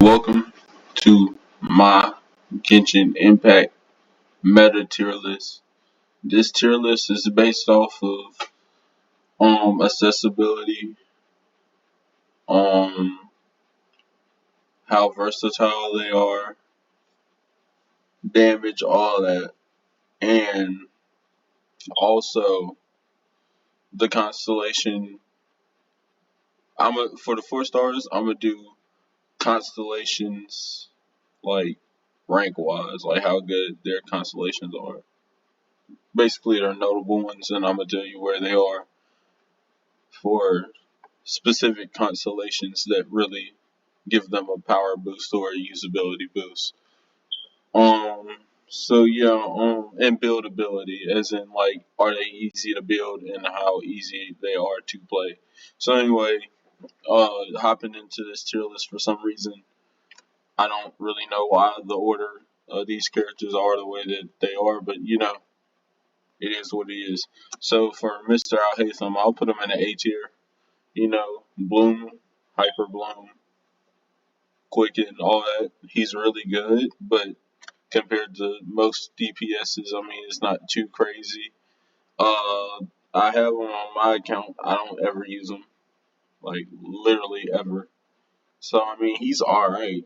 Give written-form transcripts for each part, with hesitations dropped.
Welcome to my Genshin Impact meta tier list. This tier list is based off of accessibility, um how versatile they are, damage, all that, and also the constellation. For the 4 stars, I'm gonna do constellations like rank wise, like how good their constellations are. Basically, they're notable ones, and I'm gonna tell you where they are for specific constellations that really give them a power boost or a usability boost. Um, and buildability, as in like, are they easy to build and how easy they are to play. So anyway, hopping into this tier list for some reason, I don't really know why the order of these characters are the way that they are, but it is what it is. So for Mr. Alhaitham, I'll put him in an A tier. Bloom, Hyper Bloom, Quicken, all that. He's really good, but compared to most DPSs, I mean, it's not too crazy. I have him on my account. I don't ever use him, like literally ever. So I mean, he's all right,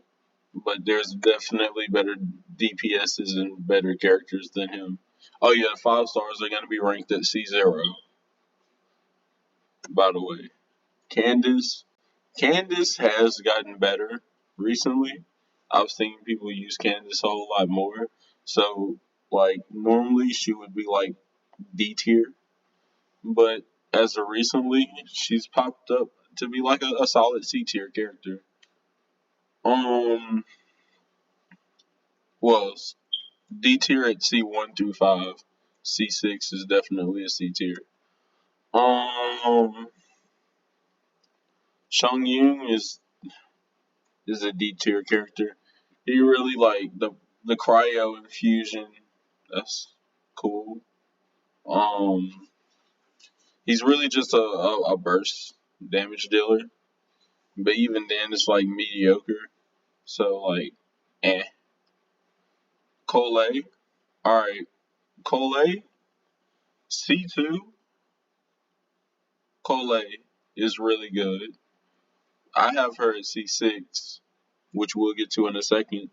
but there's definitely better DPSs and better characters than him. Oh yeah, 5 stars are gonna be ranked at C0. By the way, Candace. Candace has gotten better recently. I've seen people use Candace a whole lot more. So, like, normally she would be like D tier, but as of recently, she's popped up to be like a solid C tier character. Um, well, D tier at C1 through 5. C6 is definitely a C tier. Um, Shang Yung is a D tier character. He really like the cryo infusion. That's cool. Um, he's really just a burst damage dealer, but even then it's like mediocre. So like, eh. Cole, all right. Cole C2. Cole is really good. I have her at C6, which we'll get to in a second.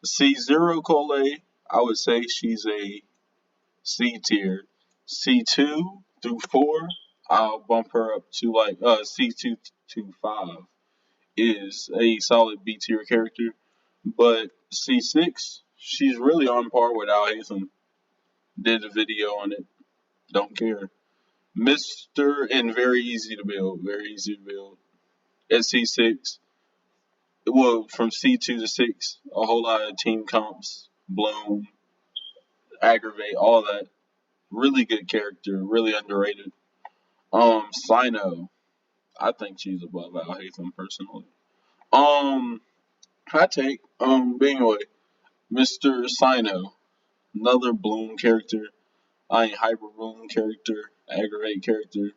C0 Cole, I would say she's a C tier. C2 through 4, I'll bump her up to like C2 to 5 is a solid B tier character. But C6, she's really on par with Al Hatham. Did a video on it. Don't care. Mr. and very easy to build. Very easy to build. At C6, well, from C2 to 6, a whole lot of team comps, Bloom, Aggravate, all that. Really good character. Really underrated. Sino. I think she's above Al Hatham personally. Um, hot take. But anyway, Mr. Sino, another Bloom character. I ain't Hyper Bloom character, Aggravate character.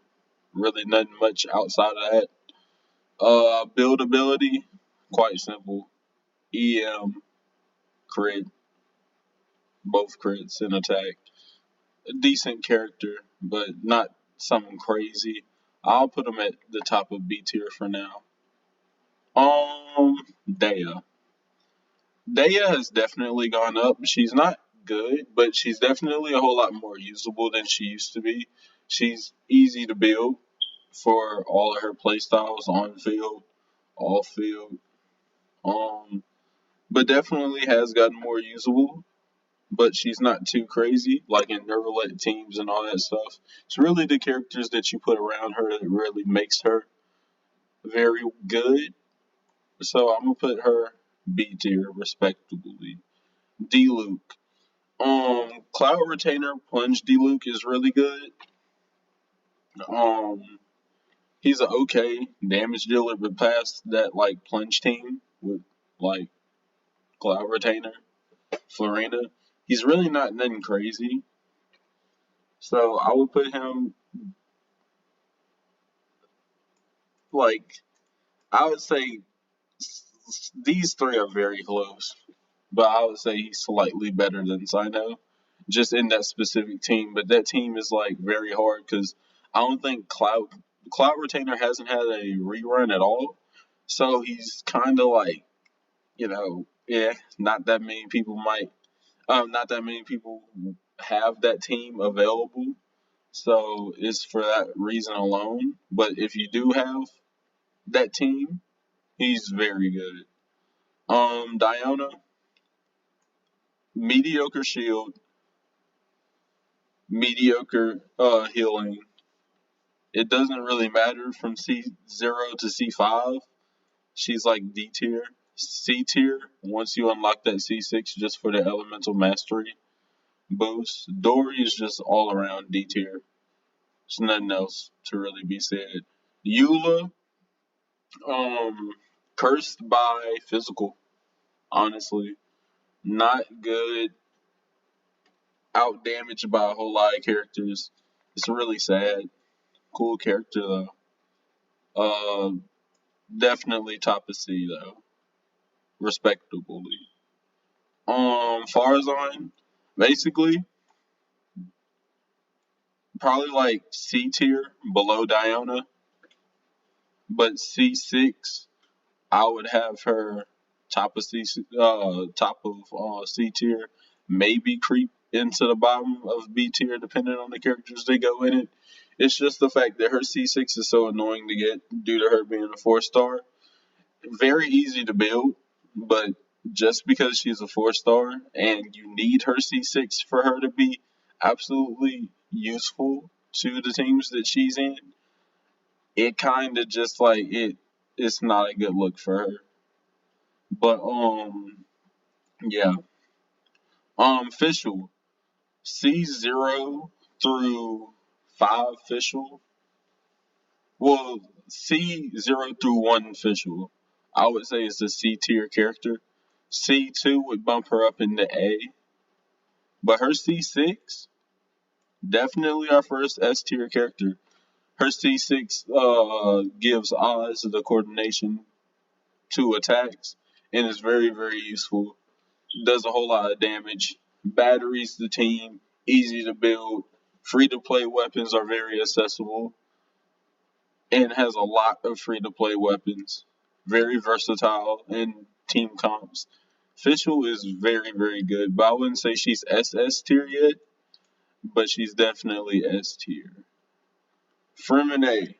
Really nothing much outside of that. Buildability, quite simple. EM, crit, both crits and attack. A decent character, but not something crazy. I'll put him at the top of B tier for now. Um, Daya. Daya has definitely gone up. She's not good, but she's definitely a whole lot more usable than she used to be. She's easy to build for all of her playstyles on field, off field. Um, but definitely has gotten more usable. But she's not too crazy, like in Nervalette teams and all that stuff. It's really the characters that you put around her that really makes her very good. So I'm gonna put her B tier, respectably. D Luke. Cloud Retainer Plunge D Luke is really good. Um, he's a okay damage dealer, but past that like Plunge team with like Cloud Retainer, Florina, he's really not nothing crazy. So I would put him like, I would say these three are very close, but I would say he's slightly better than Sino, just in that specific team. But that team is like very hard because I don't think Cloud Retainer hasn't had a rerun at all, so he's kind of like yeah, not that many people not that many people have that team available. So it's for that reason alone. But if you do have that team, he's very good. Diona, mediocre shield, mediocre healing. It doesn't really matter from C0 to C5. She's like D tier. C tier, once you unlock that C6 just for the elemental mastery boost. Dory is just all around D tier. There's nothing else to really be said. Eula, um, cursed by physical, honestly. Not good, out damaged by a whole lot of characters. It's really sad. Cool character though. Uh, definitely top of C though, respectably. Farzan, basically probably like C tier below Diona, but C6 I would have her top of C tier, maybe creep into the bottom of B tier depending on the characters they go in it. It's just the fact that her C6 is so annoying to get due to her being a 4-star. Very easy to build, but just because she's a 4-star and you need her C6 for her to be absolutely useful to the teams that she's in, it kind of just like it's not a good look for her. But yeah. Fischl. C0 through 5 Fischl. Well, C0 through 1 Fischl. I would say it's a C tier character. C2 would bump her up into A. But her C6, definitely our first S tier character. Her C6 gives Oz the coordination to attacks and is very, very useful. Does a whole lot of damage. Batteries the team, easy to build. Free to play weapons are very accessible and has a lot of free to play weapons. Very versatile in team comps. Fischl is very, very good, but I wouldn't say she's SS tier yet, but she's definitely S tier. Freminet,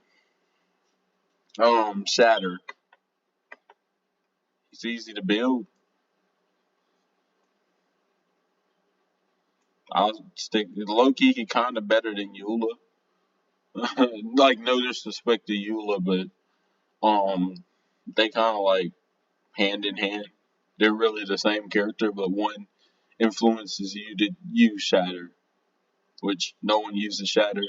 Shatter. He's easy to build. I'll stick Loki. He kind of better than Eula. Like no disrespect to Eula, but they kind of like hand in hand. They're really the same character, but one influences you to use Shatter, which no one uses Shatter,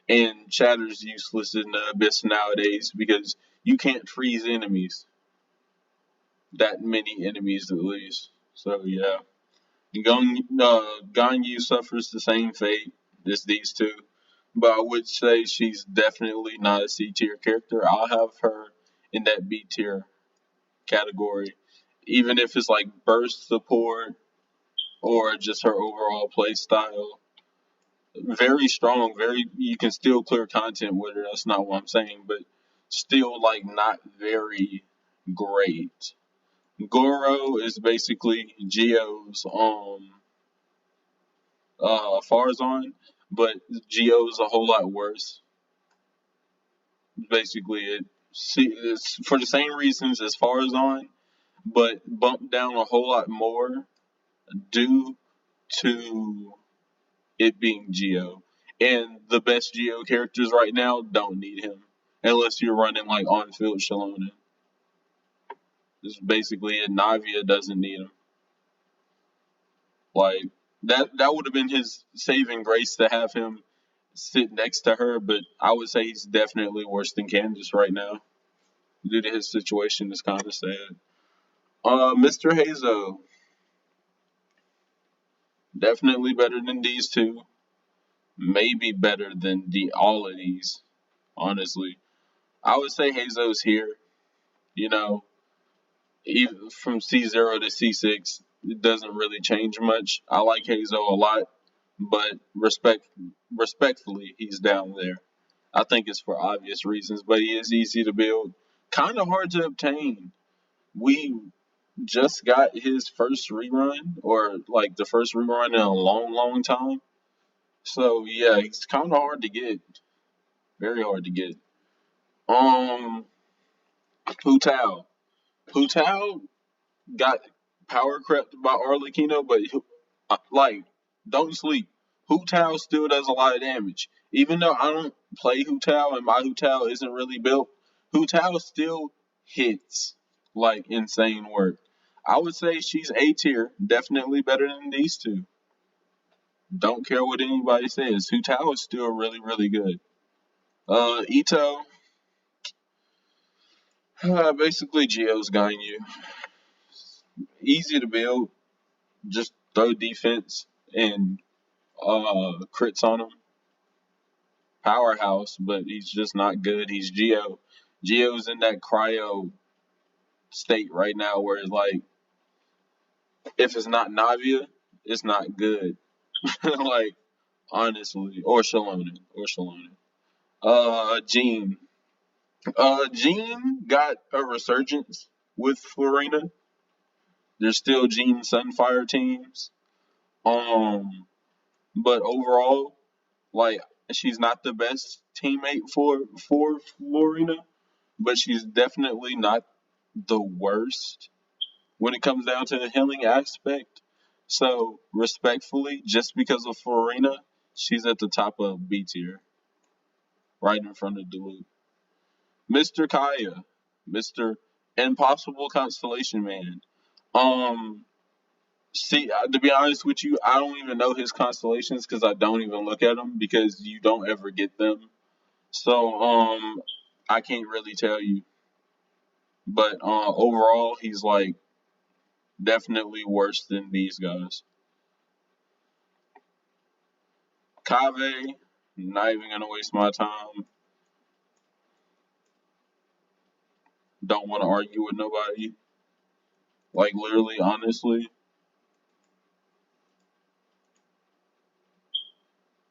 and Shatter's useless in the Abyss nowadays because you can't freeze enemies. That many enemies at least. So yeah, Ganyu suffers the same fate as these two, but I would say she's definitely not a C tier character. I'll have her in that B tier category, even if it's like burst support or just her overall play style. Very strong, very you can still clear content with her. That's not what I'm saying, but still like not very great. Goro is basically Geo's Farzan, but Geo is a whole lot worse. Basically, it's for the same reasons as Farzan, but bumped down a whole lot more due to it being Geo. And the best Geo characters right now don't need him unless you're running like on field Shalona. This is basically it. Navia doesn't need him. Like that would have been his saving grace to have him sit next to her, but I would say he's definitely worse than Candace right now due to his situation. Is kind of sad. Mr. Hazo, definitely better than these two. Maybe better than all of these. Honestly, I would say Hazo's here. You know, even from C0 to C6, it doesn't really change much. I like Hazo a lot, but respectfully, he's down there. I think it's for obvious reasons, but he is easy to build, kind of hard to obtain. We just got his first rerun, or like the first rerun in a long, long time. So yeah, he's kind of hard to get, very hard to get. Um, Hu Tao. Hu Tao got power crept by Arlecchino, but like, don't sleep. Hu Tao still does a lot of damage. Even though I don't play Hu Tao and my Hu Tao isn't really built, Hu Tao still hits like insane work. I would say she's A tier, definitely better than these two. Don't care what anybody says. Hu Tao is still really, really good. Ito, basically Geo's Ganyu. Easy to build, just throw defense and crits on him. Powerhouse, but he's just not good. He's Geo. Geo's in that cryo state right now where it's like, if it's not Navia, it's not good. Like, honestly. Or Shalona. Or Shalona. Jean. Jean got a resurgence with Florina. There's still Jean Sunfire teams. But overall, like, she's not the best teammate for Florina, but she's definitely not the worst when it comes down to the healing aspect. So respectfully, just because of Florina, she's at the top of B tier, right in front of Duluth. Mr. Kaya, Mr. Impossible Constellation Man. Um, See, to be honest with you, I don't even know his constellations because I don't even look at them because you don't ever get them. So, I can't really tell you. But overall, he's like definitely worse than these guys. Kave, not even gonna waste my time. Don't want to argue with nobody. Like literally, honestly.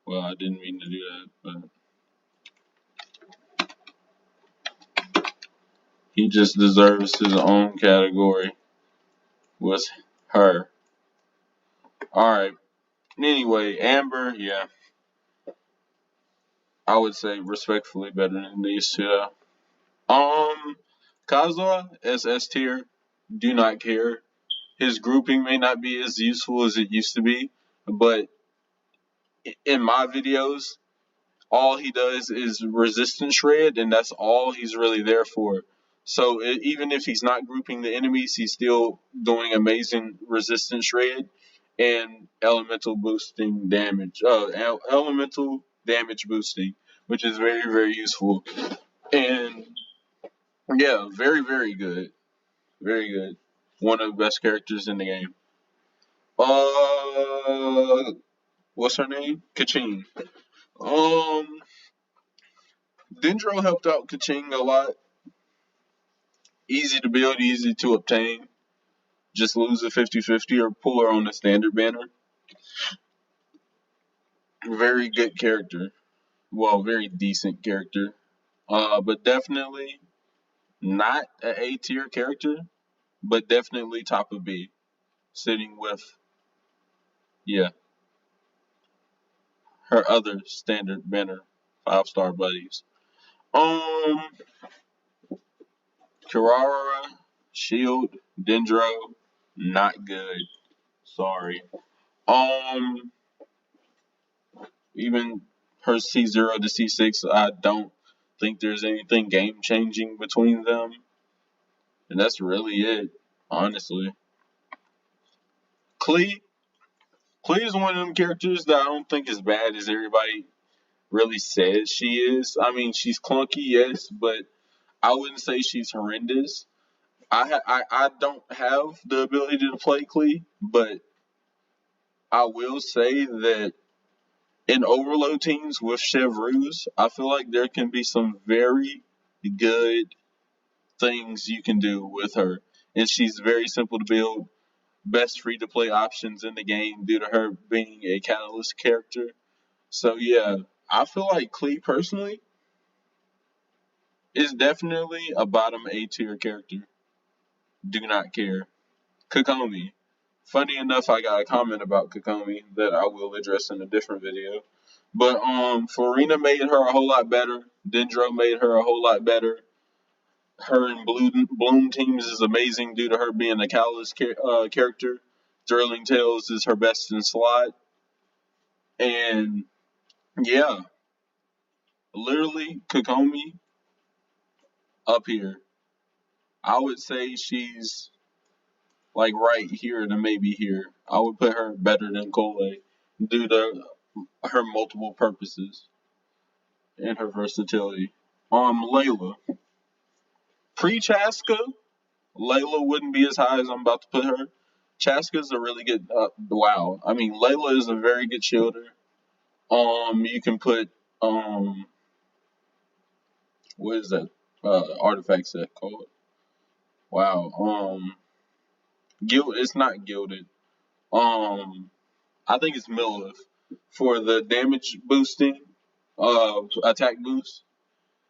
Well, I didn't mean to do that, but he just deserves his own category with her. All right. Anyway, Amber, yeah, I would say respectfully better than these two. Kazuha, SS tier, do not care. His grouping may not be as useful as it used to be, but in my videos, all he does is resistance shred, and that's all he's really there for. So even if he's not grouping the enemies, he's still doing amazing resistance shred and elemental boosting damage. Elemental damage boosting, which is very very useful. And yeah, very very good, very good. One of the best characters in the game. Uh, what's her name? Kaching. Um, Dendro helped out Kaching a lot. Easy to build, easy to obtain. Just lose a 50-50 or pull her on the standard banner. Very good character. Well, very decent character. But definitely not an A tier character, but definitely top of B. Sitting with, yeah, her other standard banner 5-star buddies. Um, Kirara, Shield, Dendro, not good. Sorry. Um, Even her C0 to C6, I don't think there's anything game changing between them. And that's really it, honestly. Klee. Klee is one of them characters that I don't think is bad as everybody really says she is. I mean, she's clunky, yes, but I wouldn't say she's horrendous. I don't have the ability to play Klee, but I will say that in overload teams with Chevreuse, I feel like there can be some very good things you can do with her. and she's very simple to build. Best free to play options in the game due to her being a catalyst character. So yeah, I feel like Klee personally is definitely a bottom A tier character. Do not care. Kokomi. Funny enough, I got a comment about Kokomi that I will address in a different video. But Farina made her a whole lot better. Dendro made her a whole lot better. Her and Bloom teams is amazing due to her being a catalyst character. Thrilling Tales is her best in slot. And yeah, literally Kokomi up here. I would say she's like right here to maybe here. I would put her better than Cole due to her multiple purposes and her versatility. Layla. Pre-Chaska, Layla wouldn't be as high as I'm about to put her. Chaska's a really good, wow. I mean, Layla is a very good shielder. You can put, what is that, artifact set called? Wow, it's not gilded. I think it's Millif for the damage boosting, attack boost.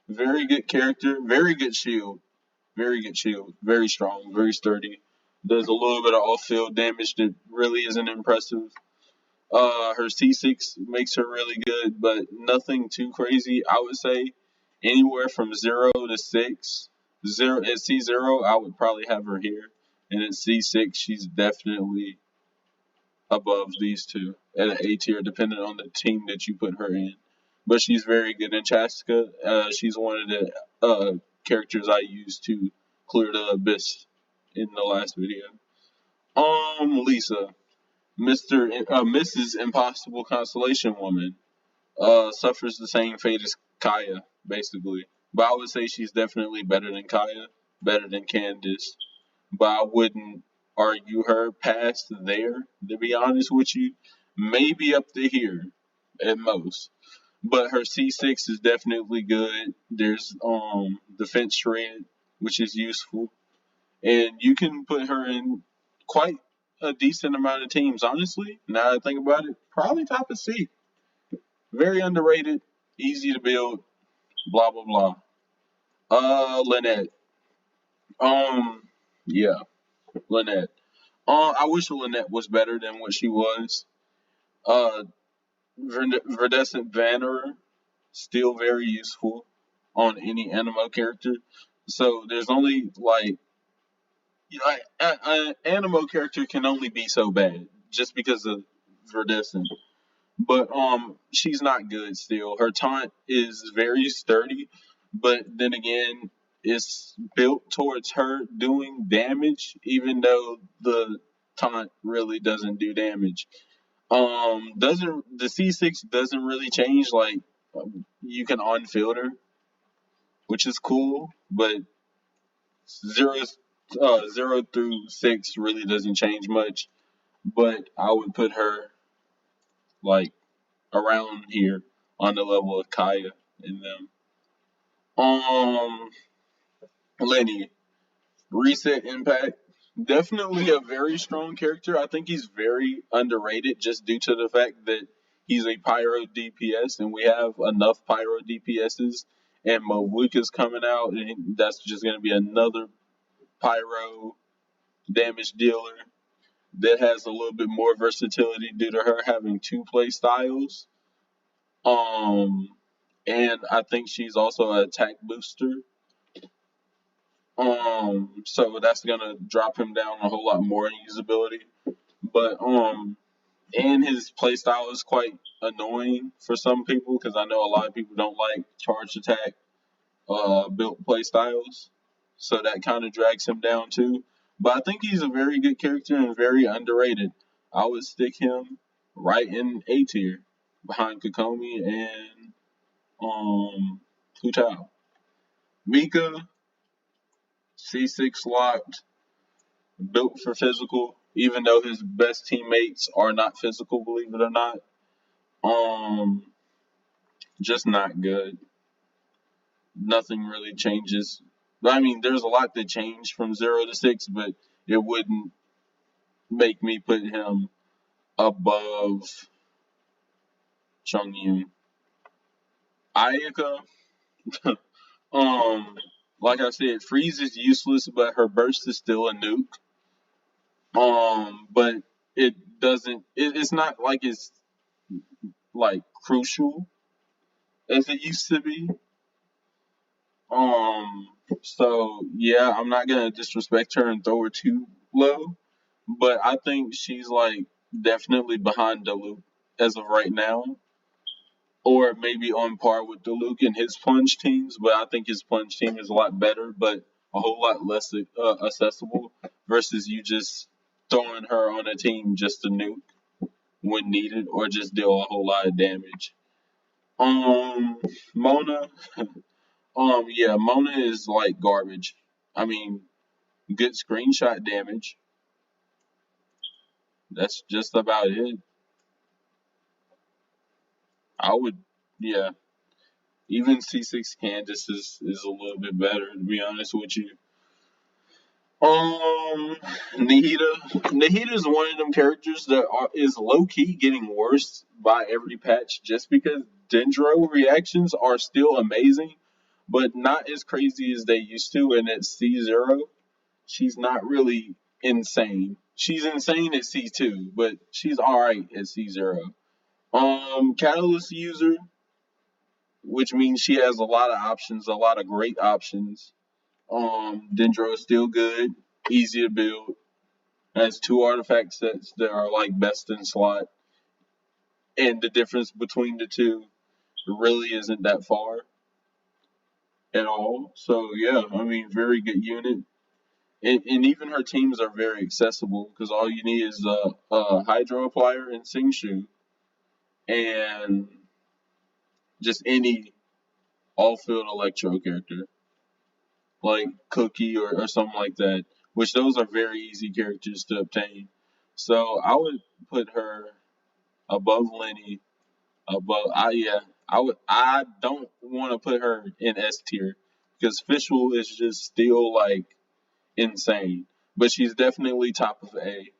Very good character, very good shield. Very good shield. Very strong. Very sturdy. Does a little bit of off-field damage that really isn't impressive. Her C6 makes her really good, but nothing too crazy. I would say anywhere from 0 to 6. Zero at C0, I would probably have her here, and at C6, she's definitely above these two at an A tier, depending on the team that you put her in. But she's very good in Chaska. She's one of the characters I used to clear the abyss in the last video. Lisa, Mrs. Impossible Constellation Woman, suffers the same fate as Kaya, basically. But I would say she's definitely better than Kaya, better than Candace, but I wouldn't argue her past there, to be honest with you. Maybe up to here at most. But her C6 is definitely good. There's defense shred, which is useful. And you can put her in quite a decent amount of teams, honestly. Now that I think about it, probably top of C. Very underrated, easy to build, blah blah blah. Lynette. Yeah, Lynette. I wish Lynette was better than what she was. Uh, Verdescent Vannerer, still very useful on any animo character. So there's only like, an animo character can only be so bad just because of Verdescent. But she's not good still. Her taunt is very sturdy, but then again, it's built towards her doing damage, even though the taunt really doesn't do damage. Doesn't the C6 doesn't really change, like, you can on-field her, which is cool, but zero 0 through 6 really doesn't change much. But I would put her like around here on the level of Kaya and them. Um, Lenny, Reset Impact. Definitely a very strong character. I think he's very underrated just due to the fact that he's a Pyro DPS and we have enough Pyro DPSs and Mawuka's coming out and that's just going to be another Pyro damage dealer that has a little bit more versatility due to her having two play styles. Um, and I think she's also an attack booster. So that's gonna drop him down a whole lot more in usability. But and his playstyle is quite annoying for some people because I know a lot of people don't like charge attack built playstyles. So that kind of drags him down too. But I think he's a very good character and very underrated. I would stick him right in A tier behind Kokomi and Hu Tao. Mika, C6 locked, built for physical, even though his best teammates are not physical, believe it or not. Um, just not good. Nothing really changes I mean, there's a lot that changed from 0 to 6, but it wouldn't make me put him above Chung Yun. Ayaka, um, like I said, freeze is useless, but her burst is still a nuke. But it doesn't. It's not like it's like crucial as it used to be. So yeah, I'm not gonna disrespect her and throw her too low, but I think she's like definitely behind Luke as of right now, or maybe on par with Luke and his plunge teams. But I think his plunge team is a lot better, but a whole lot less accessible versus you just throwing her on a team just to nuke when needed or just deal a whole lot of damage. Mona, yeah, Mona is like garbage. I mean, good screenshot damage. That's just about it. I would, yeah. Even C6 Candace is a little bit better, to be honest with you. Um, Nahida is one of them characters that is low key getting worse by every patch, just because Dendro reactions are still amazing, but not as crazy as they used to. And at C0, she's not really insane. She's insane at C2, but she's alright at C0. Catalyst user, which means she has a lot of options, a lot of great options. Dendro is still good, easy to build. Has two artifact sets that are like best in slot, and the difference between the two really isn't that far at all. So yeah, I mean, very good unit. And even her teams are very accessible because all you need is a Hydro Applier and Singshu, and just any all-field Electro character like Cookie or something like that. Which those are very easy characters to obtain. So I would put her above Lenny. Above, yeah, I would. I don't want to put her in S tier because Fischl is just still like insane, but she's definitely top of A.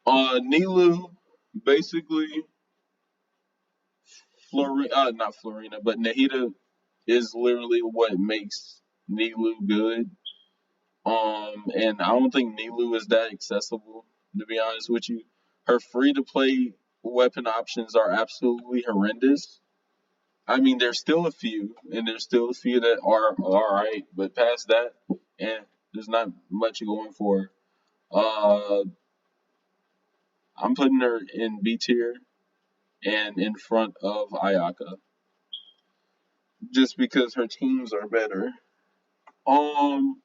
Nilu, basically, not Florina, but Nahida is literally what makes Nilu good. And I don't think Nilu is that accessible, to be honest with you. Her free to play weapon options are absolutely horrendous. I mean, there's still a few, and there's still a few that are alright, but past that, there's not much going for her. I'm putting her in B tier and in front of Ayaka, just because her teams are better. Um,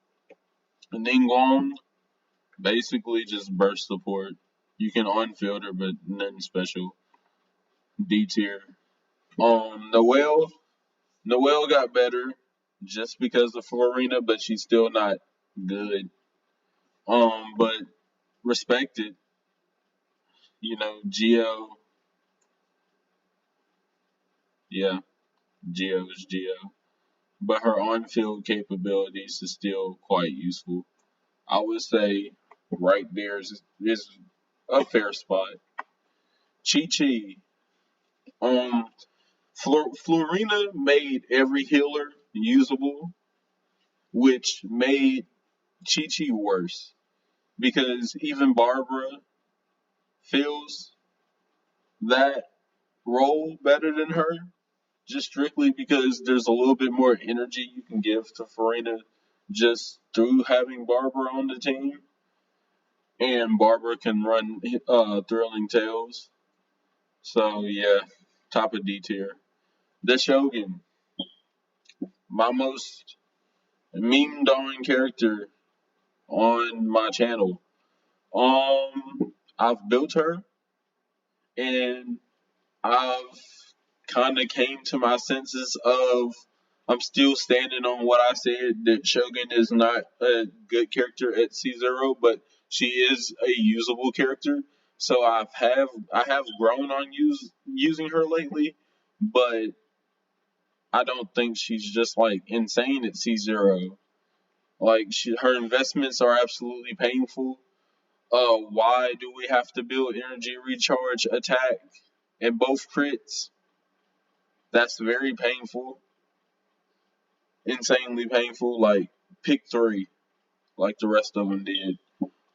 Ningguang, basically just burst support. You can on-field her, but nothing special. D tier. Noelle got better just because of Florina, but she's still not good. But respected, Geo, yeah, Geo is Geo. But her on-field capabilities is still quite useful. I would say right there is a fair spot. Chi Chi, um, Florina made every healer usable, which made Chi Chi worse because even Barbara feels that role better than her, just strictly because there's a little bit more energy you can give to Farina just through having Barbara on the team, and Barbara can run thrilling tales. So yeah, top of D tier. The Shogun, my most meme darn character on my channel. I've built her, and I've kind of came to my senses of I'm still standing on what I said that Shogun is not a good character at C0, but she is a usable character. So I have grown on using her lately, but I don't think she's just like insane at C0. Like her investments are absolutely painful. Why do we have to build energy recharge attack and both crits? That's very painful, insanely painful. Like pick three, like the rest of them did.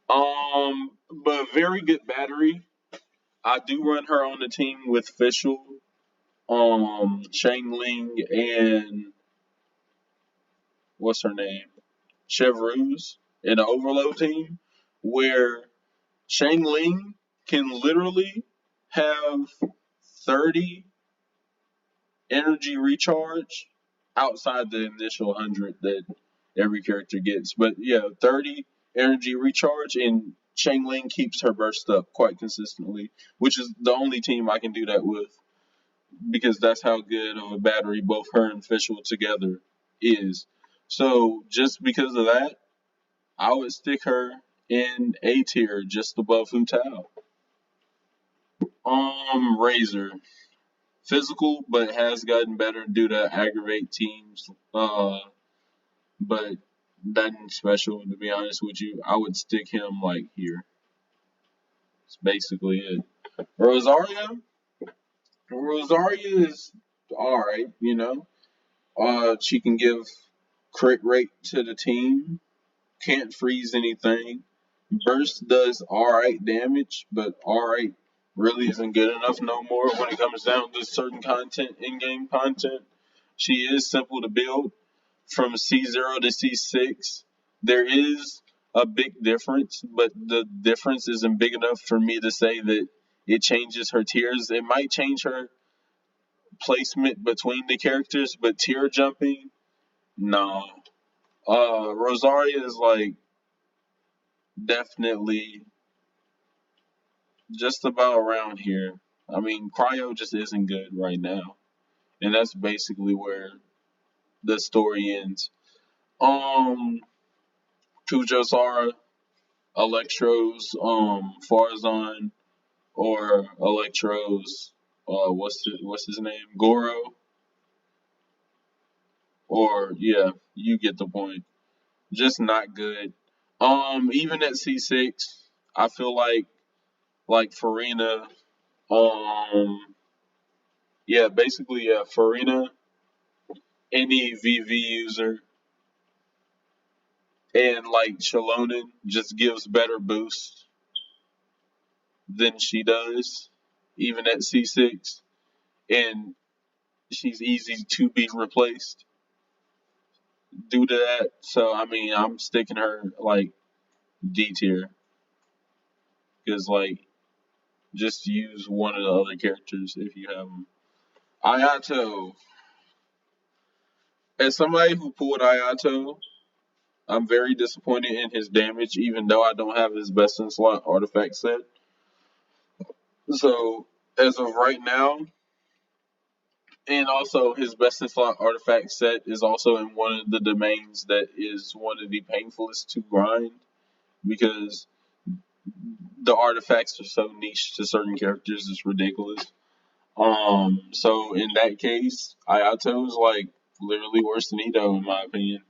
But very good battery. I do run her on the team with Fischl, Shang Ling, and what's her name? Chevreuse in the Overload team, where Shang Ling can literally have 30 energy recharge outside the initial 100 that every character gets. But yeah, 30 energy recharge, and Shang Ling keeps her burst up quite consistently, which is the only team I can do that with because that's how good of a battery both her and Fischl together is. So just because of that, I would stick her in A tier, just above Hu Tao. Razor. Physical, but has gotten better due to aggravate teams. But nothing special, to be honest with you. I would stick him like here. That's basically it. Rosaria? Rosaria is alright, you know. She can give crit rate to the team. Can't freeze anything. Burst does alright damage, but alright really isn't good enough no more when it comes down to certain content, in-game content. She is simple to build. From C0 to C6, there is a big difference, but the difference isn't big enough for me to say that it changes her tiers. It might change her placement between the characters, but tier jumping, no. Rosaria is like definitely just about around here. I mean, Cryo just isn't good right now, and that's basically where the story ends. Um, Kujosara, Electros, Farzan, or Electros, what's his name, Goro, or yeah, you get the point. Just not good. Even at C6, I feel like Farina, um, yeah, basically yeah, Farina, any VV user, and like Shalonen just gives better boost than she does, even at C6, and she's easy to be replaced due to that. So I mean, I'm sticking her like D tier because like just use one of the other characters if you have them. Ayato. As somebody who pulled Ayato, I'm very disappointed in his damage, even though I don't have his best in slot artifact set. So as of right now, and also his best in slot artifact set is also in one of the domains that is one of the painfulest to grind because the artifacts are so niche to certain characters, it's ridiculous. So in that case, Ayato is like literally worse than Ito in my opinion.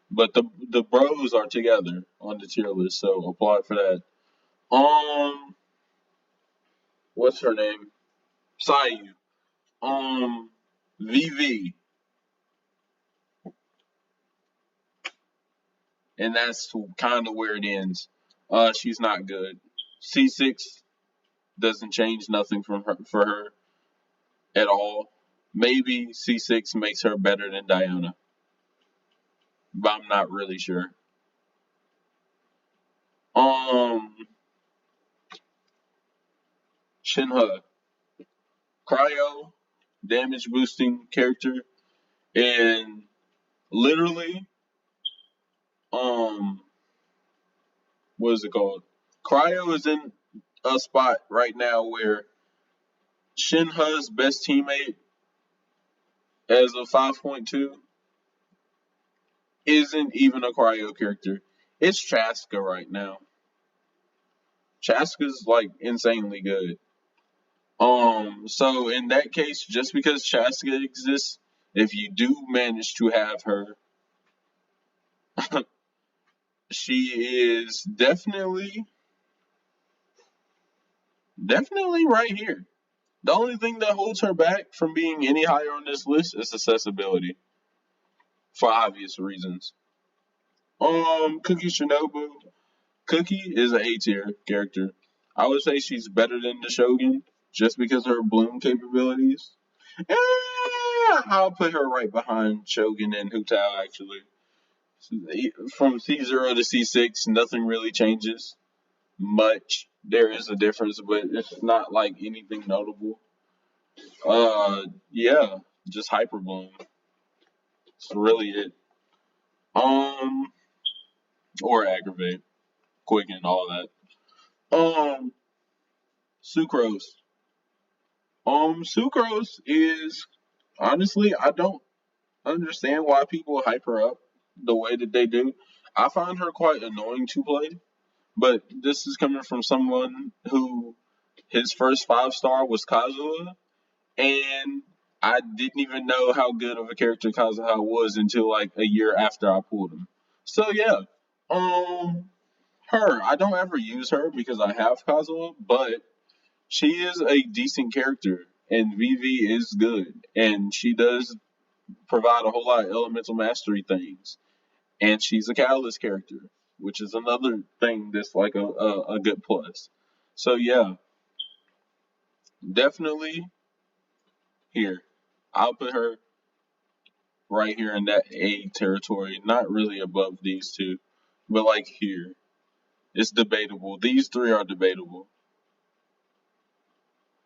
But the bros are together on the tier list, so apply for that. Um, what's her name? Sayu. VV, and that's kind of where it ends. She's not good. C6 doesn't change nothing from her for her at all. Maybe C6 makes her better than Diana, but I'm not really sure. Um, Shinha, cryo, damage boosting character, and literally, um, what is it called? Cryo is in a spot right now where Shinha's best teammate as of 5.2 isn't even a cryo character. It's Chaska right now. Chaska's like insanely good. So in that case, just because Chaska exists, if you do manage to have her, she is definitely right here. The only thing that holds her back from being any higher on this list is accessibility, for obvious reasons. Cookie Shinobu. Cookie is an A tier character. I would say she's better than the Shogun just because of her bloom capabilities. I'll put her right behind Shogun and Hutao actually. From C0 to C6, nothing really changes much. There is a difference, but it's not like anything notable. Yeah, just Hyper Bloom. That's really it. Um, or Aggravate, Quicken, all that. Sucrose. Sucrose is honestly, I don't understand why people hype her up the way that they do. I find her quite annoying to play, but this is coming from someone who his first 5-star was Kazuha, and I didn't even know how good of a character Kazuha was until like a year after I pulled him. So yeah, um, her. I don't ever use her because I have Kazuha, but she is a decent character, and VV is good, and she does provide a whole lot of elemental mastery things, and she's a catalyst character, which is another thing that's like a good plus. So yeah, definitely here. I'll put her right here in that A territory, not really above these two, but like here. It's debatable. These three are debatable.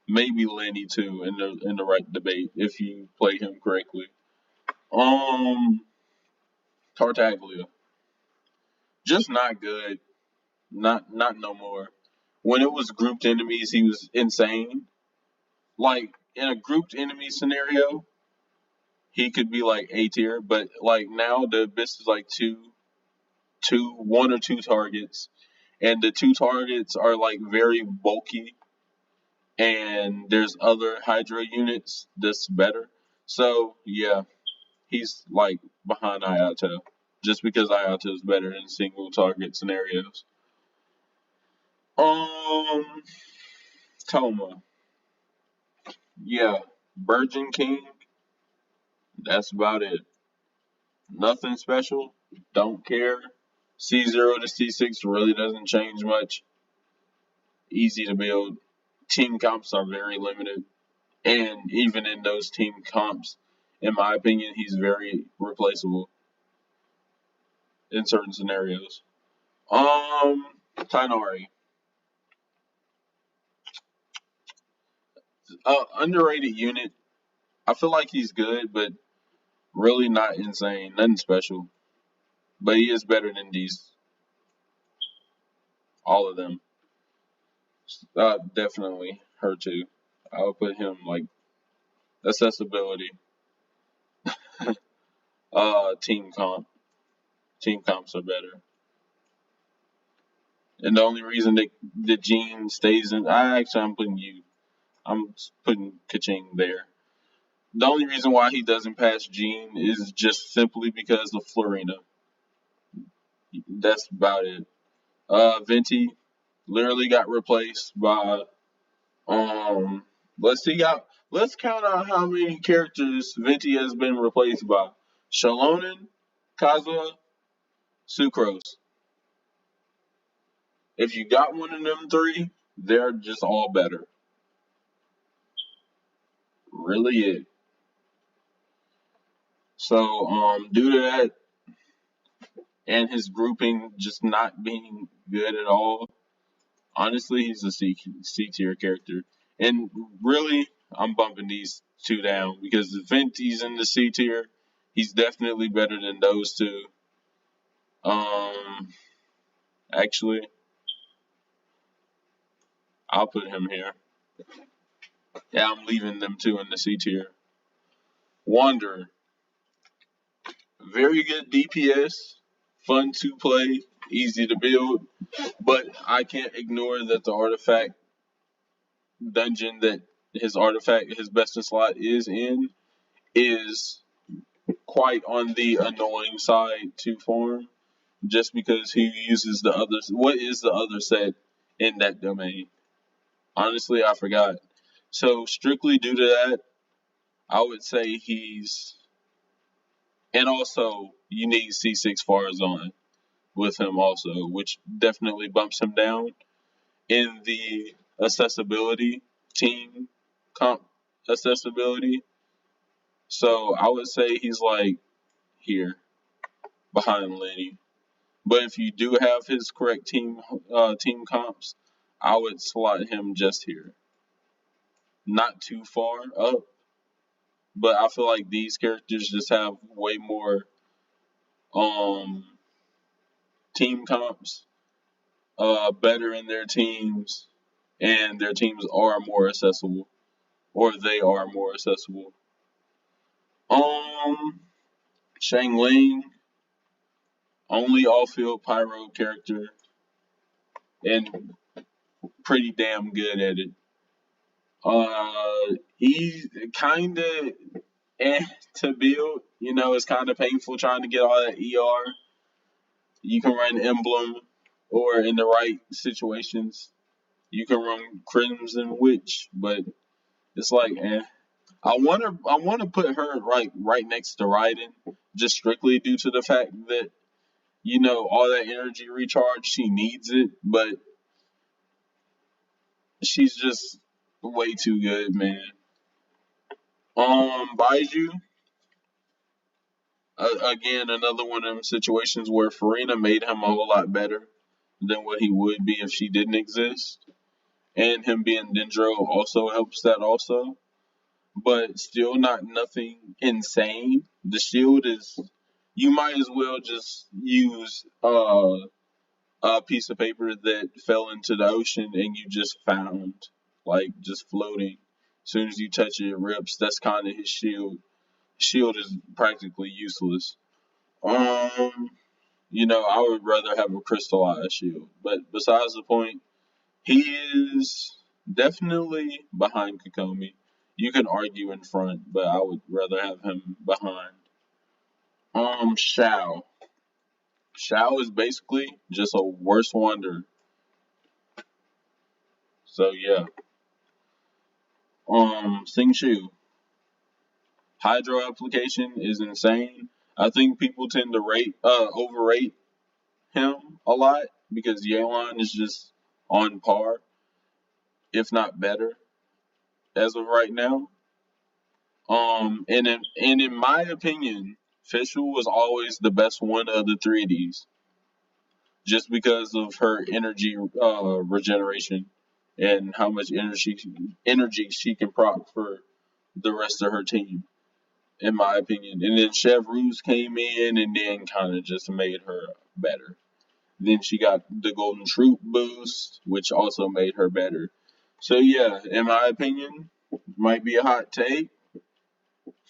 Maybe Lenny too in the right debate if you play him correctly. Um, Tartaglia, just not good. Not no more. When it was grouped enemies, he was insane. Like in a grouped enemy scenario, he could be like A tier, but like now the abyss is like one or two targets, and the two targets are like very bulky, and there's other Hydra units that's better. So yeah, he's like behind Ayato, just because Ayato is better in single target scenarios. Um, Toma, yeah, Virgin King. That's about it. Nothing special. Don't care. C0 to C6 really doesn't change much. Easy to build. Team comps are very limited. And even in those team comps, in my opinion, he's very replaceable in certain scenarios. Tainari. Underrated unit. I feel like he's good, but really not insane. Nothing special. But he is better than these, all of them. Definitely her too. I would put him like accessibility. Team comp. Team comps are better. And the only reason that Gene stays in, I'm putting Kaching there. The only reason why he doesn't pass Gene is just simply because of Florina. That's about it. Venti literally got replaced by let's count out how many characters Venti has been replaced by. Shalonen, Kazuha, Sucrose. If you got one of them three, they're just all better. Really it. So, due to that and his grouping just not being good at all, honestly, he's a C tier character. And really, I'm bumping these two down because if Venti's in the C tier, he's definitely better than those two. Um, actually, I'll put him here. Yeah, I'm leaving them two in the C tier. Wanderer, very good DPS, fun to play, easy to build, but I can't ignore that the artifact dungeon that his artifact, his best in slot is in, is quite on the annoying side to farm, just because he uses the others. What is the other set in that domain? Honestly, I forgot. So strictly due to that, I would say he's, and also you need C6 Farazan with him also, which definitely bumps him down in the accessibility team comp accessibility. So I would say he's like here behind Lenny. But if you do have his correct team comps, I would slot him just here, not too far up. But I feel like these characters just have way more um team comps, better in their teams, and their teams are more accessible, or they are more accessible. Um, Shang Ling, only off-field pyro character, and pretty damn good at it. He's kind of to build. You know, it's kind of painful trying to get all that ER. You can run Emblem, or in the right situations, you can run Crimson Witch, but it's like, I wanna put her right next to Raiden, just strictly due to the fact that all that energy recharge, she needs it, but she's just way too good, man. Baiju, again, another one of them situations where Farina made him a whole lot better than what he would be if she didn't exist, and him being Dendro also helps that also, but still not nothing insane. The shield is, you might as well just use a piece of paper that fell into the ocean and you just found, like just floating. As soon as you touch it, it rips. That's kind of his shield. Shield is practically useless. Um, I would rather have a crystallized shield. But besides the point, he is definitely behind Kokomi. You can argue in front, but I would rather have him behind. Shao. Shao is basically just a worse wonder. So yeah. Sing Shu. Hydro application is insane. I think people tend to overrate him a lot because Yelan is just on par, if not better, as of right now. And in my opinion, Fischl was always the best one of the 3Ds, just because of her energy regeneration and how much energy she can proc for the rest of her team, in my opinion. And then Chevreuse came in and then kind of just made her better. Then she got the Golden Troop boost, which also made her better. So yeah, in my opinion, might be a hot take.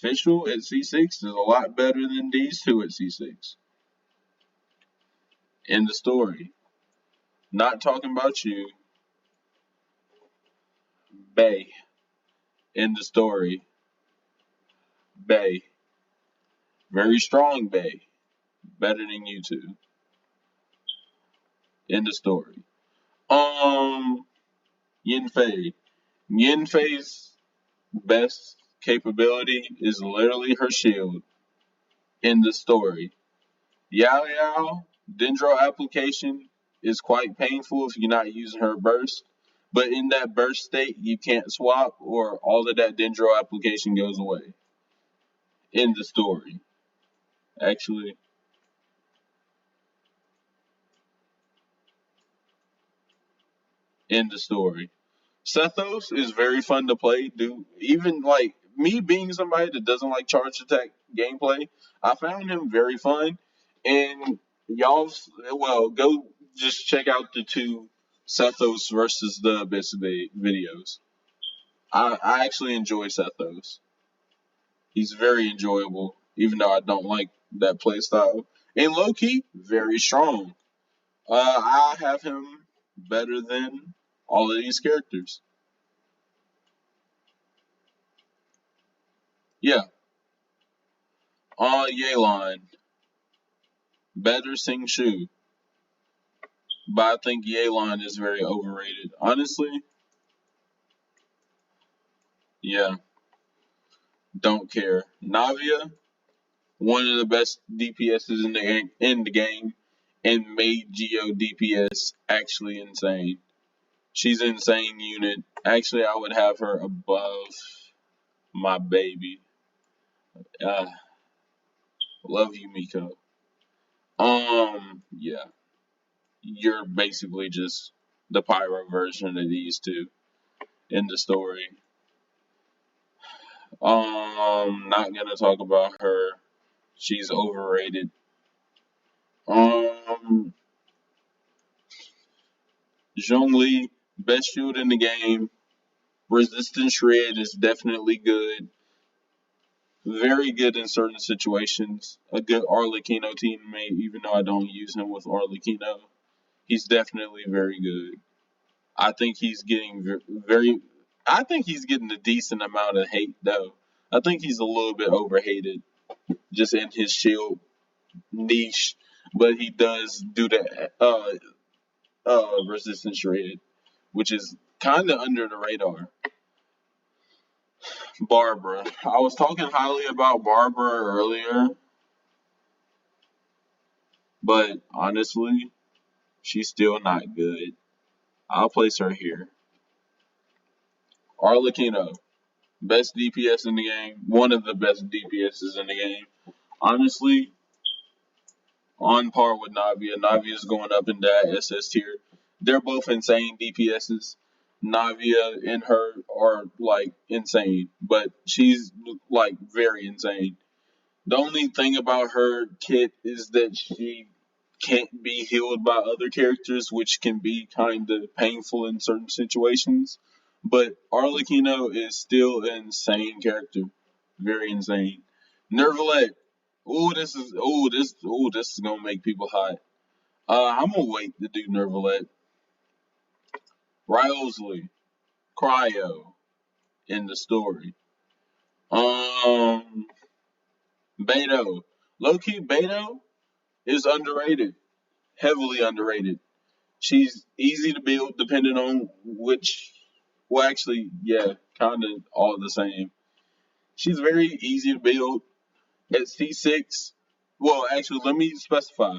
Fischl at C6 is a lot better than these two at C6. In the story. Not talking about you, Bay. In the story, Bay. Very strong Bay. Better than you two. In the story. Yin Fei. Yin Fei's best capability is literally her shield in the story. Yao Yao, Dendro application is quite painful if you're not using her burst. But in that burst state, you can't swap or all of that Dendro application goes away. In the story. Actually, in the story. Sethos is very fun to play, dude. Even like me being somebody that doesn't like charge attack gameplay, I found him very fun. And y'all, well, go just check out the two Sethos versus the Abyss videos. I actually enjoy Sethos. He's very enjoyable, even though I don't like that playstyle. And low key, very strong. I have him better than all of these characters. Yeah. Yelan. Better Sing Shu. But I think Yelan is very overrated. Honestly, yeah. Don't care. Navia, one of the best DPSs in the game, and made Geo DPS actually insane. She's an insane unit. Actually, I would have her above my baby. Uh, love you, Miko. Yeah, you're basically just the pyro version of these two in the story. Not gonna talk about her. She's overrated. Um, Zhongli, best shield in the game. Resistance Shred is definitely good. Very good in certain situations. A good Arlecchino teammate, even though I don't use him with Arlecchino. He's definitely very good. I think he's getting very. I think he's getting a decent amount of hate though. I think he's a little bit overhated just in his shield niche, but he does do the resistance shred, which is kind of under the radar. Barbara, I was talking highly about Barbara earlier, but honestly, she's still not good. I'll place her here. Arlecchino, best DPS in the game, one of the best DPSs in the game. Honestly, on par with Navia. Navia's going up in that SS tier. They're both insane DPSs. Navia and her are like insane, but she's like very insane. The only thing about her kit is that she can't be healed by other characters, which can be kind of painful in certain situations. But Arlecchino is still an insane character, very insane. Nervalet, this is gonna make people hot. I'm gonna wait to do Nervalet. Ryosley, Cryo in the story. Um, Beto, low key Beto is underrated, heavily underrated. She's easy to build depending on which. Well, actually, yeah, kind of all the same. She's very easy to build at C6. Well, actually, let me specify.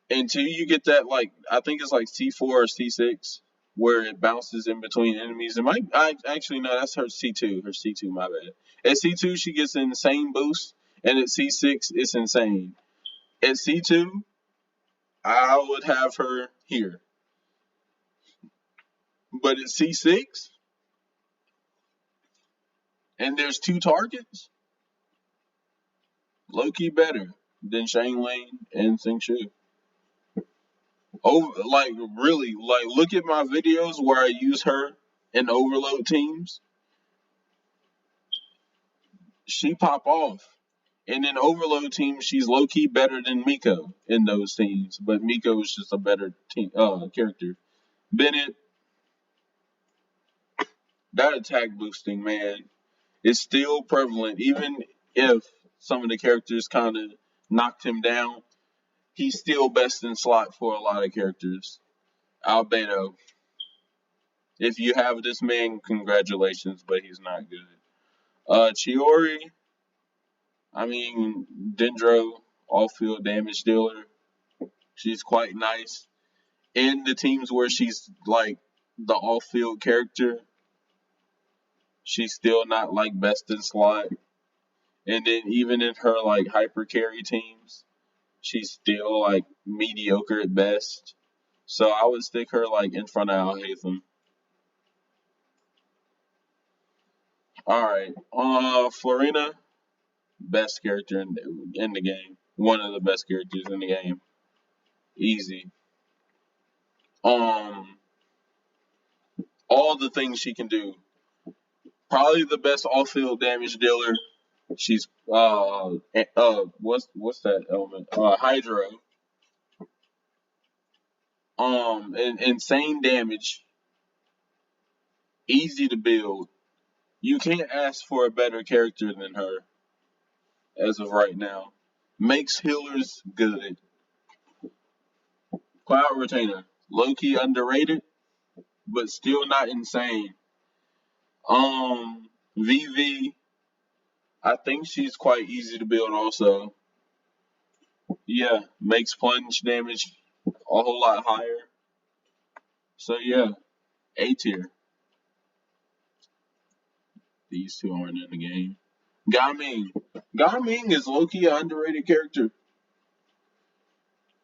Until you get that, like, I think it's like C4 or C6, where it bounces in between enemies. It might, I actually, no, that's her C2. Her C2, my bad. At C2, she gets an insane boost, and at C6, it's insane. At C2, I would have her here. But at C6, and there's two targets, low key better than Shang Lane and Sing Shu. Over, like, really, like, look at my videos where I use her in overload teams. She pop off. And in overload teams, she's low key better than Miko in those teams. But Miko is just a better character. Bennett, that attack boosting, man, is still prevalent. Even if some of the characters kind of knocked him down, he's still best in slot for a lot of characters. Albedo, if you have this man, congratulations, but he's not good. Chiori, I mean, Dendro, off field damage dealer. She's quite nice. In the teams where she's like the off field character, she's still not like best in slot. And then even in her like hyper carry teams, she's still like mediocre at best. So I would stick her like in front of Al Hatham. Alright. Florina, best character in the game. One of the best characters in the game. Easy. Um all the things she can do. Probably the best off field damage dealer. She's what's that element? Hydro. And insane damage, easy to build, You can't ask for a better character than her as of right now. Makes healers good. Cloud Retainer, low key underrated, but still not insane. VV, I think she's quite easy to build also. Yeah, makes plunge damage a whole lot higher. So yeah, A tier. These two aren't in the game. Gaming. Gaming is low key an underrated character.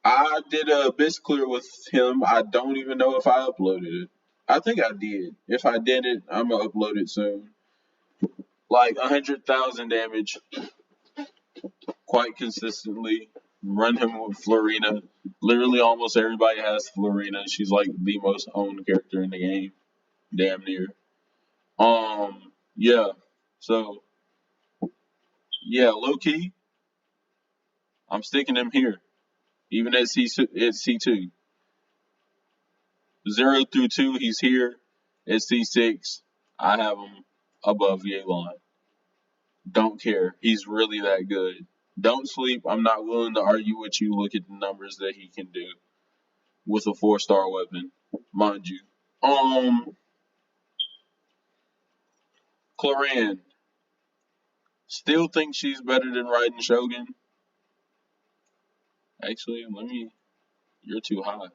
I did a Abyss clear with him. I don't even know if I uploaded it. I think I did. If I didn't, I'm gonna upload it soon. Like 100,000 damage, quite consistently. Run him with Florina. Literally, almost everybody has Florina. She's like the most owned character in the game, damn near. Yeah. So, yeah, low key, I'm sticking him here, even at C2. 0 through 2, he's here. At C6, I have him above Yelan. Don't care. He's really that good. Don't sleep. I'm not willing to argue with you. Look at the numbers that he can do with a 4-star weapon, mind you. Cloran. Still think she's better than Raiden Shogun. Actually, you're too high.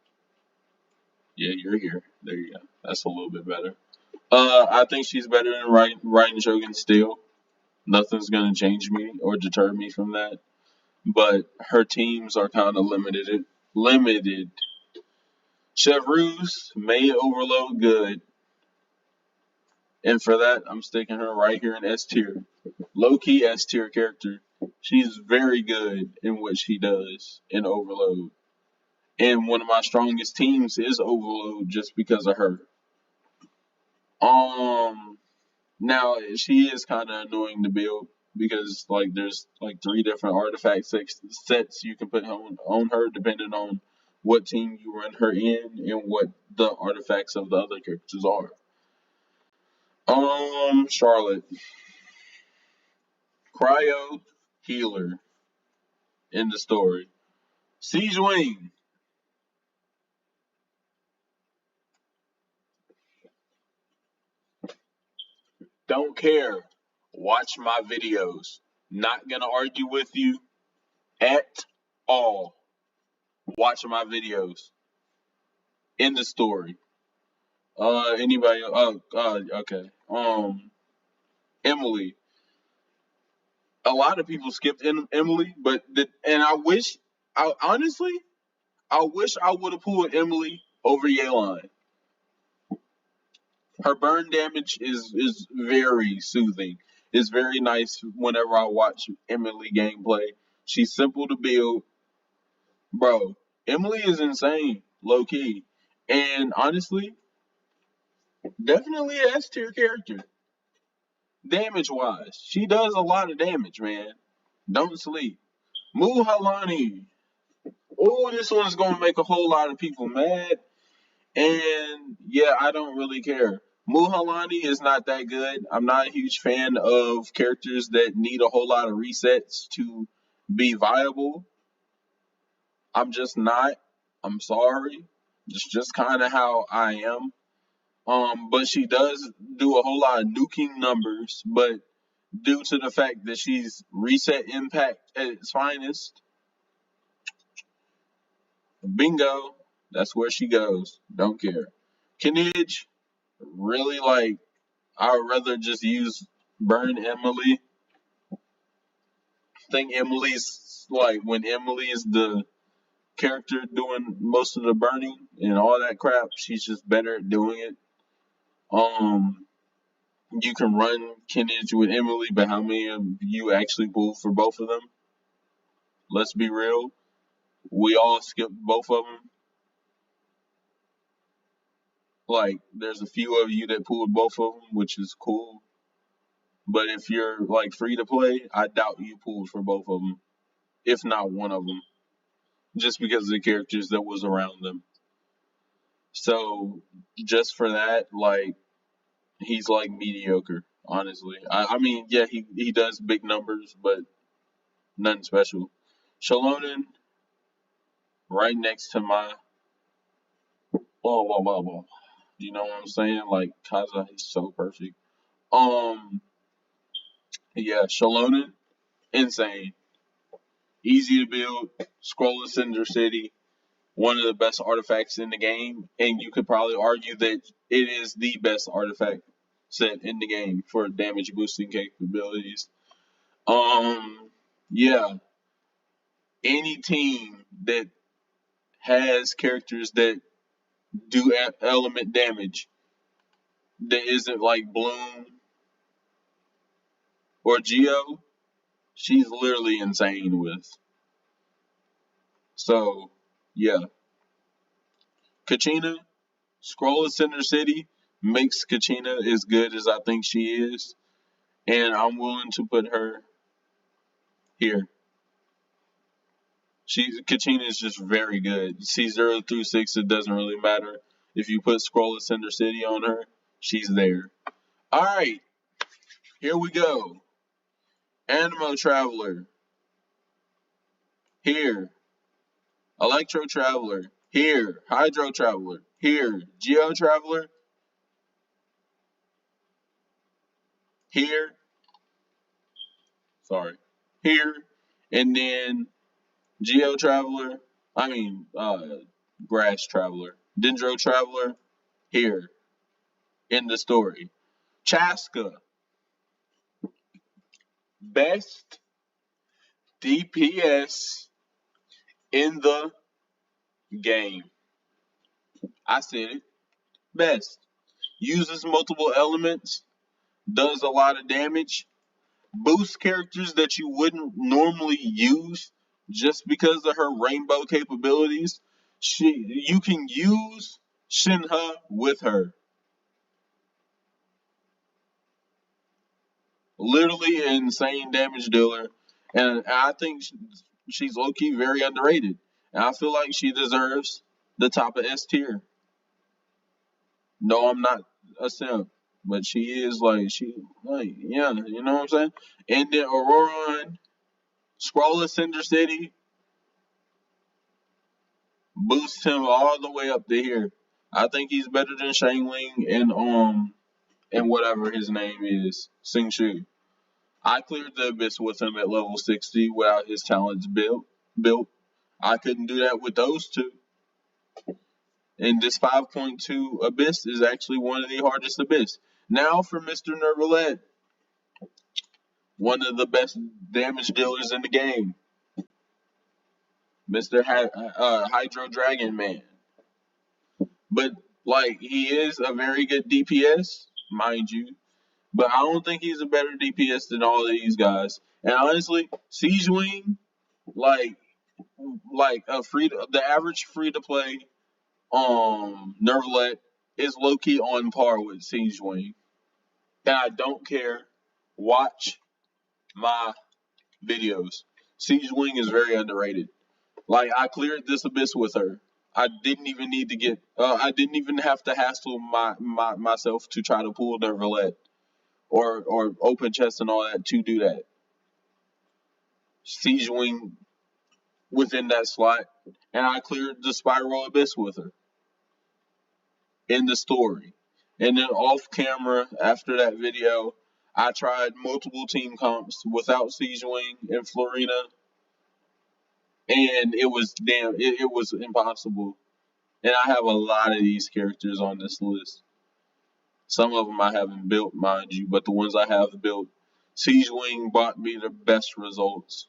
Yeah, you're here. There you go. That's a little bit better. I think she's better than Raiden Shogun still. Nothing's gonna change me or deter me from that. But her teams are kind of limited. Limited. Chevreuse may overload good, and for that, I'm sticking her right here in S tier. Low key S tier character. She's very good in what she does in overload. And one of my strongest teams is overload just because of her. Um, Now she is kind of annoying to build because like there's like 3 different artifact sets you can put on her depending on what team you run her in and what the artifacts of the other characters are. Charlotte, cryo healer in the story. Siege Wing, don't care. Watch my videos. Not gonna argue with you at all. Watch my videos in the story. Anybody? Okay. Emily. A lot of people skipped Emily, and I wish I would have pulled Emily over Yelan. Her burn damage is very soothing. It's very nice whenever I watch Emily gameplay. She's simple to build, bro. Emily is insane, low key, and honestly, definitely a S tier character. Damage wise, she does a lot of damage, man. Don't sleep. Muhalani. Oh, this one's gonna make a whole lot of people mad. And yeah, I don't really care. Muhalani is not that good. I'm not a huge fan of characters that need a whole lot of resets to be viable. I'm just not. I'm sorry. It's just kind of how I am. But she does do a whole lot of nuking numbers, but due to the fact that she's reset impact at its finest, bingo, that's where she goes. Don't care. Kinage, really like, I would rather just use Burn Emily. I think Emily's like when Emily is the character doing most of the burning and all that crap, she's just better at doing it. Um, you can run Kinage with Emily, but how many of you actually pull for both of them? Let's be real. We all skipped both of them. Like, there's a few of you that pulled both of them, which is cool. But if you're like free to play, I doubt you pulled for both of them, if not one of them, just because of the characters that was around them. So just for that, like he's like mediocre. honestly. I mean, yeah, he does big numbers, but nothing special. Shalonen right next to my whoa. You know what I'm saying? Like Kaza, he's so perfect. Um, yeah, Shalonen, insane, easy to build. Scroll of Cinder City, one of the best artifacts in the game, and you could probably argue that it is the best artifact set in the game for damage boosting capabilities. Yeah, any team that has characters that do element damage that isn't like Bloom or Geo, she's literally insane with. So, yeah, Kachina, Scroll of Cinder City makes Kachina as good as I think she is, and I'm willing to put her here. Kachina is just very good. C0 through 6, it doesn't really matter. If you put Scroll of Cinder City on her, she's there. Alright, here we go. Animo Traveler. Here. Electro Traveler. Here. Hydro Traveler. Here. Geo Traveler. Here. Sorry. Here. And then Geo Traveler. I mean, Grass Traveler. Dendro Traveler. Here. In the story. Chaska. Best DPS in the game. I said it. Best. Uses multiple elements. Does a lot of damage. Boosts characters that you wouldn't normally use just because of her rainbow capabilities. You can use Shinha with her. Literally an insane damage dealer. And I think she's low key very underrated. And I feel like she deserves the top of S tier. No, I'm not a simp. But she is yeah, you know what I'm saying? And then Auroran, Scroll of Cinder City, boost him all the way up to here. I think he's better than Shangling and whatever his name is, Sing Shu. I cleared the abyss with him at level 60 without his talents built. I couldn't do that with those two. And this 5.2 abyss is actually one of the hardest abyss. Now for Mr. Nervalet, one of the best damage dealers in the game, Mr. Hydro Dragon Man. But like he is a very good DPS, mind you. But I don't think he's a better DPS than all of these guys. And honestly, Siege Wing, like the average free to play Nervalet is low key on par with Siege Wing. And I don't care. Watch my videos. Siege Wing is very underrated. Like I cleared this abyss with her. I didn't even need to get. I didn't even have to hassle myself to try to pull their roulette or open chest and all that to do that. Siege Wing within that slot, and I cleared the spiral abyss with her in the story. And then off camera after that video, I tried multiple team comps without Siege Wing and Florina, and it was it was impossible. And I have a lot of these characters on this list. Some of them I haven't built, mind you, but the ones I have built, Siege Wing brought me the best results.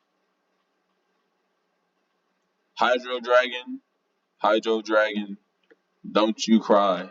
Hydro Dragon, don't you cry.